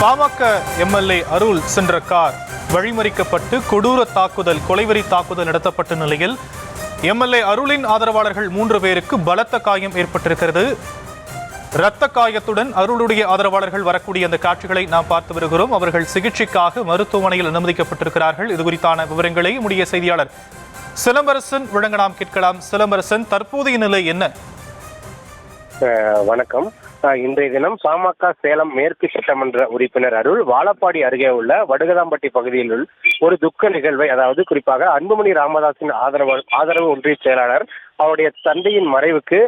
PMK MLA அருள் சென்ற car வழிமறிக்கப்பட்டு கொடூர தாக்குதல், கொலைவெறி தாக்குதல் நடத்தப்பட்ட நிலையில் எம்எல்ஏ அருளின் ஆதரவாளர்கள் 3 பேருக்கு பலத்த காயம் ஏற்பட்டிருக்கிறது. இரத்த காயத்துடன் அருளுடைய ஆதரவாளர்கள் வரக்கூடிய அந்த காட்சிகளை நாம் பார்த்து வருகிறோம். அவர்கள் சிகிச்சைக்காக மருத்துவமனையில் அனுமதிக்கப்பட்டிருக்கிறார்கள். இது குறித்தான விவரங்களை நம்முடைய செய்தியாளர் சிலம்பரசன் வழங்க நாம் கேட்கலாம். சிலம்பரசன், தற்போதைய நிலை என்ன? வணக்கம். இன்றைய தினம் பாமக சேலம் மேற்கு சட்டமன்ற உறுப்பினர் அருள் வாழப்பாடி அருகே உள்ள வடுகதாம்பட்டி பகுதியில் உள்ள ஒரு துக்க நிகழ்வை, அதாவது குறிப்பாக அன்புமணி ராமதாஸின் ஆதரவு ஒன்றிய செயலாளர் அவருடைய தந்தையின் மறைவுக்கு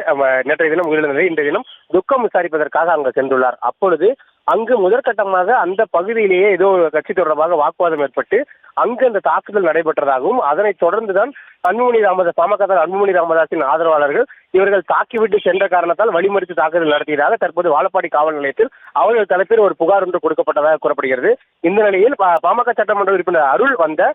நேற்றைய தினம் உயிரிழந்தது. இன்றைய தினம் துக்கம் விசாரிப்பதற்காக அங்கு சென்றுள்ளார். அப்பொழுது அங்கு முதற்கட்டமாக அந்த பகுதியிலேயே ஏதோ கட்சி தொடர்பாக வாக்குவாதம் ஏற்பட்டு அங்கு அந்த தாக்குதல் நடைபெற்றதாகவும், அதனைத் தொடர்ந்துதான் பாமக அன்புமணி ராமதாஸின் ஆதரவாளர்கள் இவர்கள் தாக்கிவிட்டு சென்ற காரணத்தால் வழிமறித்து தாக்குதல் நடத்தியதாக தற்போது வாழப்பாடி காவல் நிலையத்தில் அவர்கள் தலைப்பில் ஒரு புகார் ஒன்று கொடுக்கப்பட்டதாக கூறப்படுகிறது. இந்த நிலையில் பாமக சட்டமன்ற உறுப்பினர் அருள் வந்த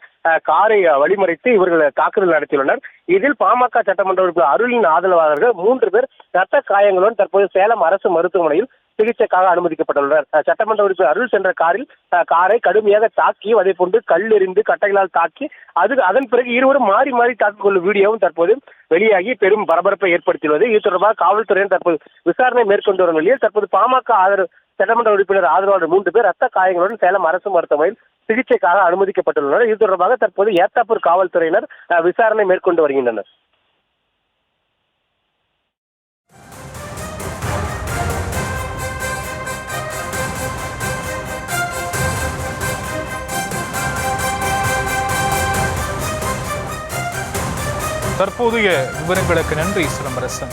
காரை வழிமறித்து இவர்கள் தாக்குதல் நடத்தியுள்ளனர். இதில் பாமக சட்டமன்ற உறுப்பினர் அருளின் ஆதரவாளர்கள் 3 பேர் ரத்த காயங்களுடன் தற்போது சேலம் அரசு மருத்துவமனையில் சிகிச்சைக்காக அனுமதிக்கப்பட்டுள்ளனர். சட்டமன்ற உறுப்பினர் அருள் சென்ற காரை கடுமையாக தாக்கி, அதே போன்று கல் எறிந்து கட்டைகளால் தாக்கி அதன் பிறகு இருவரும் மாறி மாறி தாக்கிக் கொள்ளும் வீடியோவும் தற்போது வெளியாகி பெரும் பரபரப்பை ஏற்படுத்தியுள்ளது. இது தொடர்பாக காவல்துறையினர் தற்போது விசாரணை மேற்கொண்டு வரும் நிலையில் தற்போது பாமக சட்டமன்ற உறுப்பினர் ஆதரவாளர் 3 பேர் ரத்த காயங்களுடன் சேலம் அரசு மருத்துவமனையில் சிகிச்சைக்காக அனுமதிக்கப்பட்டுள்ளனர். இது தொடர்பாக தற்போது ஏத்தாப்பூர் காவல்துறையினர் விசாரணை மேற்கொண்டு வருகின்றனர். தற்போதைய விவரங்களுக்கு நன்றி சிலம்பரசன்.